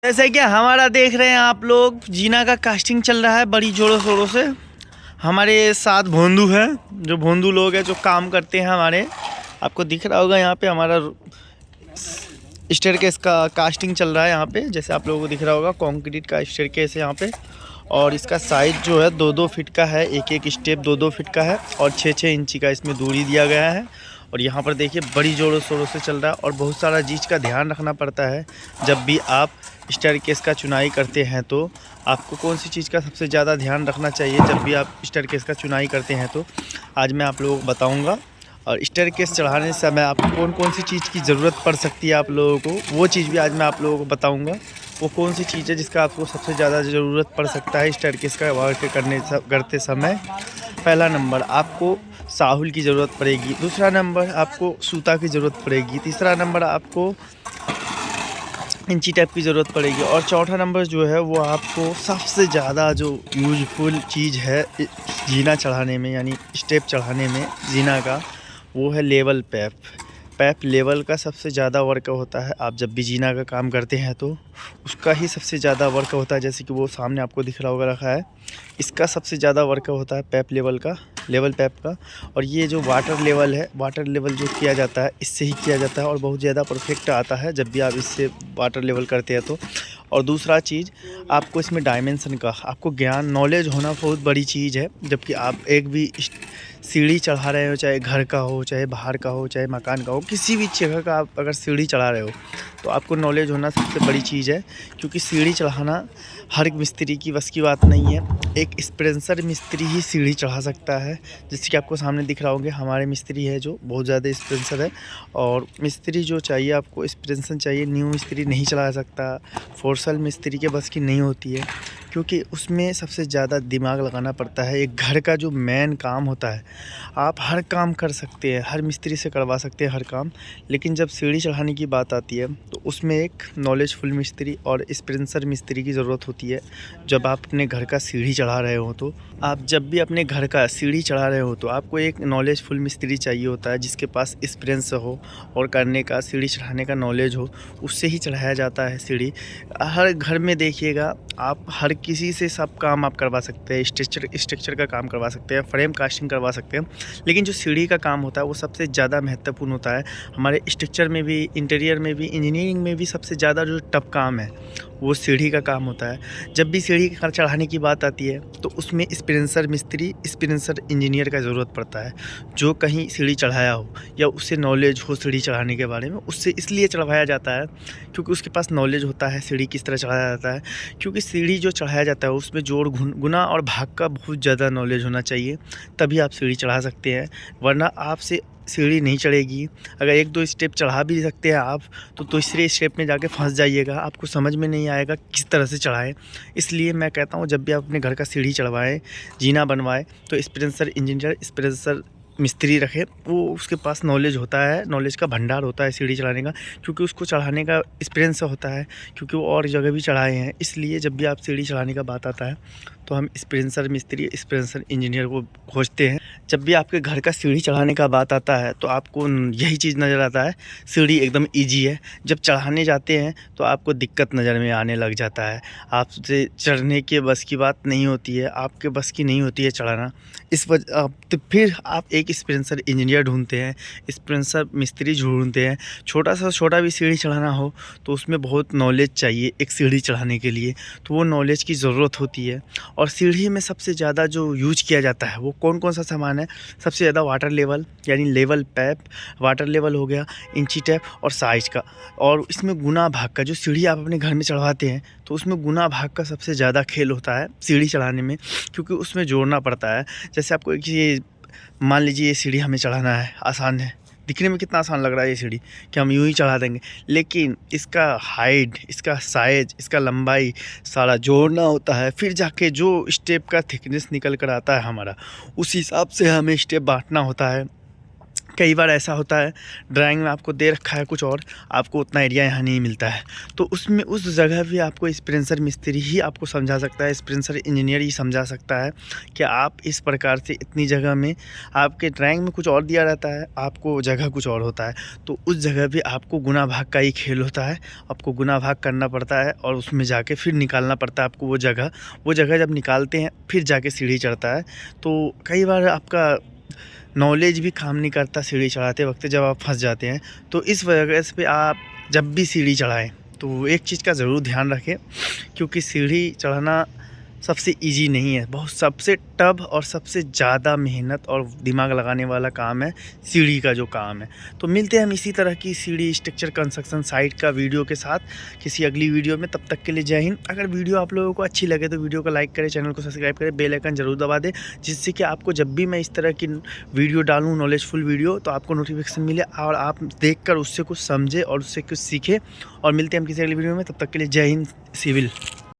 जैसे कि हमारा देख रहे हैं आप लोग, जीना का कास्टिंग चल रहा है बड़ी जोरों शोरों से। हमारे साथ भोंदू है, जो भोंदू लोग हैं जो काम करते हैं हमारे। आपको दिख रहा होगा यहाँ पे हमारा स्टेयरकेस का कास्टिंग चल रहा है यहाँ पे। जैसे आप लोगों को दिख रहा होगा कंक्रीट का स्टेयरकेस है यहाँ पे, और इसका साइज जो है 2-2 फीट का है। एक एक स्टेप 2-2 फीट का है और 6-6 इंची का इसमें दूरी दिया गया है। और यहाँ पर देखिए बड़ी ज़ोरों शोरों से चल रहा है और बहुत सारा चीज़ का ध्यान रखना पड़ता है जब भी आप स्टेयरकेस का चुनाई करते हैं। तो आपको कौन सी चीज़ का सबसे ज़्यादा ध्यान रखना चाहिए जब भी आप स्टेयरकेस का चुनाई करते हैं, तो आज मैं आप लोगों को बताऊँगा। और स्टेयरकेस चढ़ाने समय आपको कौन कौन सी चीज़ की ज़रूरत पड़ सकती है आप लोगों को, वो चीज़ भी आज मैं आप लोगों को बताऊँगा। वो कौन सी चीज़ है जिसका आपको सबसे ज़्यादा ज़रूरत पड़ सकता है स्टेयरकेस का वर्क करते समय। पहला नंबर आपको साहुल की ज़रूरत पड़ेगी, दूसरा नंबर आपको सूता की ज़रूरत पड़ेगी, तीसरा नंबर आपको इंची टेप की ज़रूरत पड़ेगी, और चौथा नंबर जो है वो आपको सबसे ज़्यादा जो यूजफुल चीज़ है जीना चढ़ाने में, यानी स्टेप चढ़ाने में जीना का, वो है लेवल पैप। पैप लेवल का सबसे ज़्यादा वर्क होता है। आप जब भी जीना का काम करते हैं तो उसका ही सबसे ज़्यादा वर्क होता है। जैसे कि वो सामने आपको दिख रहा होगा रखा है, इसका सबसे ज़्यादा वर्क होता है पैप लेवल का, लेवल पैप का। और ये जो वाटर लेवल है, वाटर लेवल जो किया जाता है इससे ही किया जाता है और बहुत ज़्यादा परफेक्ट आता है जब भी आप इससे वाटर लेवल करते हैं तो। और दूसरा चीज़, आपको इसमें डायमेंशन का आपको ज्ञान नॉलेज होना बहुत बड़ी चीज़ है। जबकि आप एक भी सीढ़ी चढ़ा रहे हो, चाहे घर का हो, चाहे बाहर का हो, चाहे मकान का हो, किसी भी जगह का आप अगर सीढ़ी चढ़ा रहे हो तो आपको नॉलेज होना सबसे बड़ी चीज़ है। क्योंकि सीढ़ी चढ़ाना हर एक मिस्त्री की बस की बात नहीं है। एक एक्सपीरियंसर मिस्त्री ही सीढ़ी चढ़ा सकता है। जैसे कि आपको सामने दिख रहा होगा, हमारे मिस्त्री है जो बहुत ज़्यादा एक्सपीरियंसर है। और मिस्त्री जो चाहिए आपको एक्सपीरियंसन चाहिए, न्यू मिस्त्री नहीं चला सकता, फोर्सल मिस्त्री के बस की नहीं होती है। क्योंकि उसमें सबसे ज़्यादा दिमाग लगाना पड़ता है। एक घर का जो मेन काम होता है, आप हर काम कर सकते हैं, हर मिस्त्री से करवा सकते हैं हर काम, लेकिन जब सीढ़ी चढ़ाने की बात आती है तो उसमें एक नॉलेजफुल मिस्त्री और एक्सपीरियंसर मिस्त्री की ज़रूरत होती है। जब आप अपने घर का सीढ़ी चढ़ा रहे हो तो आप जब भी अपने घर का सीढ़ी चढ़ा रहे हो तो आपको एक नॉलेजफुल मिस्त्री चाहिए होता है, जिसके पास एक्सपीरियंस हो और करने का, सीढ़ी चढ़ाने का नॉलेज हो। उससे ही चढ़ाया जाता है सीढ़ी। हर घर में देखिएगा आप, हर किसी से सब काम आप करवा सकते हैं। स्ट्रक्चर का काम करवा सकते हैं, फ्रेम कास्टिंग करवा सकते हैं, लेकिन जो सीढ़ी का काम होता है वो सबसे ज़्यादा महत्वपूर्ण होता है। हमारे स्ट्रक्चर में भी, इंटीरियर में भी, इंजीनियरिंग में भी सबसे ज़्यादा जो टफ काम है वो सीढ़ी का काम होता है। जब भी सीढ़ी चढ़ाने की बात आती है तो उसमें एक्सपीरियंसर मिस्त्री, एक्सपीरियंसर इंजीनियर का ज़रूरत पड़ता है, जो कहीं सीढ़ी चढ़ाया हो या उससे नॉलेज हो सीढ़ी चढ़ाने के बारे में। उससे इसलिए चढ़वाया जाता है क्योंकि उसके पास नॉलेज होता है सीढ़ी किस तरह चढ़ाया जाता है। क्योंकि सीढ़ी जो चढ़ाया जाता है उसमें जोड़, गुना और भाग का बहुत ज़्यादा नॉलेज होना चाहिए, तभी आप सीढ़ी चढ़ा सकते हैं। वरना आपसे सीढ़ी नहीं चढ़ेगी। अगर 1-2 स्टेप चढ़ा भी सकते हैं आप, तो तीसरे स्टेप में जाके फंस जाइएगा, आपको समझ में नहीं आएगा किस तरह से चढ़ाएं। इसलिए मैं कहता हूँ जब भी आप अपने घर का सीढ़ी चढ़वाएं, जीना बनवाएं, तो एक्सपीरियंसर इंजीनियर, एक्सपीरियंसर मिस्त्री रखें। वो उसके पास नॉलेज होता है, नॉलेज का भंडार होता है सीढ़ी चढ़ाने का, क्योंकि उसको चढ़ाने का एक्सपीरियंस होता है, क्योंकि वो और जगह भी चढ़ाए हैं। इसलिए जब भी आप सीढ़ी चढ़ाने का बात आता है तो हम एक्सपीरियंसर मिस्त्री, एक्सपीरियंसर इंजीनियर को खोजते हैं। जब भी आपके घर का सीढ़ी चढ़ाने का बात आता है तो आपको यही चीज़ नज़र आता है, सीढ़ी एकदम ईजी है। जब चढ़ाने जाते हैं तो आपको दिक्कत नज़र में आने लग जाता है, आपसे चढ़ने के बस की बात नहीं होती है, आपके बस की नहीं होती है चढ़ाना। इस वजह तो फिर आप एक एक्सपीरियंसर इंजीनियर ढूंढते हैं, एक्सपीरियंसर मिस्त्री ढूंढते हैं। छोटा सा छोटा भी सीढ़ी चढ़ाना हो तो उसमें बहुत नॉलेज चाहिए एक सीढ़ी चढ़ाने के लिए, तो वो नॉलेज की ज़रूरत होती है। और सीढ़ी में सबसे ज़्यादा जो यूज किया जाता है वो कौन कौन सा सामान है? सबसे ज़्यादा वाटर लेवल, यानी लेवल पैप, वाटर लेवल हो गया, इंची टेप और साइज का। और इसमें गुना भाग का, जो सीढ़ी आप अपने घर में चढ़वाते हैं तो उसमें गुना भाग का सबसे ज़्यादा खेल होता है सीढ़ी चढ़ाने में, क्योंकि उसमें जोड़ना पड़ता है। जैसे आपको एक ये मान लीजिए, ये सीढ़ी हमें चढ़ाना है, आसान है, दिखने में कितना आसान लग रहा है ये सीढ़ी कि हम यूँ ही चढ़ा देंगे, लेकिन इसका हाइट, इसका साइज, इसका लंबाई सारा जोड़ना होता है। फिर जाके जो स्टेप का थिकनेस निकल कर आता है हमारा, उस हिसाब से हमें स्टेप बांटना होता है। कई बार ऐसा होता है ड्राइंग में आपको दे रखा है कुछ और आपको उतना एरिया यहाँ नहीं मिलता है, तो उसमें उस जगह भी आपको एक्सपीरियंसर मिस्त्री ही आपको समझा सकता है, एक्सपीरियंसर इंजीनियर ही समझा सकता है कि आप इस प्रकार से इतनी जगह में आपके ड्राइंग में कुछ और दिया रहता है, आपको जगह कुछ और होता है, तो उस जगह भी आपको गुना भाग का ही खेल होता है। आपको गुना भाग करना पड़ता है और उसमें जाके फिर निकालना पड़ता है आपको वो जगह जब निकालते हैं फिर जाके सीढ़ी चढ़ता है। तो कई बार आपका नॉलेज भी काम नहीं करता सीढ़ी चढ़ाते वक्त जब आप फंस जाते हैं। तो इस वजह से आप जब भी सीढ़ी चढ़ाएं तो एक चीज़ का ज़रूर ध्यान रखें, क्योंकि सीढ़ी चढ़ना सबसे इजी नहीं है, बहुत सबसे टफ और सबसे ज़्यादा मेहनत और दिमाग लगाने वाला काम है सीढ़ी का जो काम है। तो मिलते हैं हम इसी तरह की सीढ़ी स्ट्रक्चर कंस्ट्रक्शन साइट का वीडियो के साथ किसी अगली वीडियो में। तब तक के लिए जय हिंद। अगर वीडियो आप लोगों को अच्छी लगे तो वीडियो को लाइक करें, चैनल को सब्सक्राइब करें, बेल आइकन जरूर दबा दें, जिससे कि आपको जब भी मैं इस तरह की वीडियो डालूँ नॉलेजफुल वीडियो तो आपको नोटिफिकेशन मिले और आप देख उससे कुछ समझे और उससे कुछ सीखें। और मिलते हैं हम किसी अगली वीडियो में, तब तक के लिए जय हिंद। सिविल।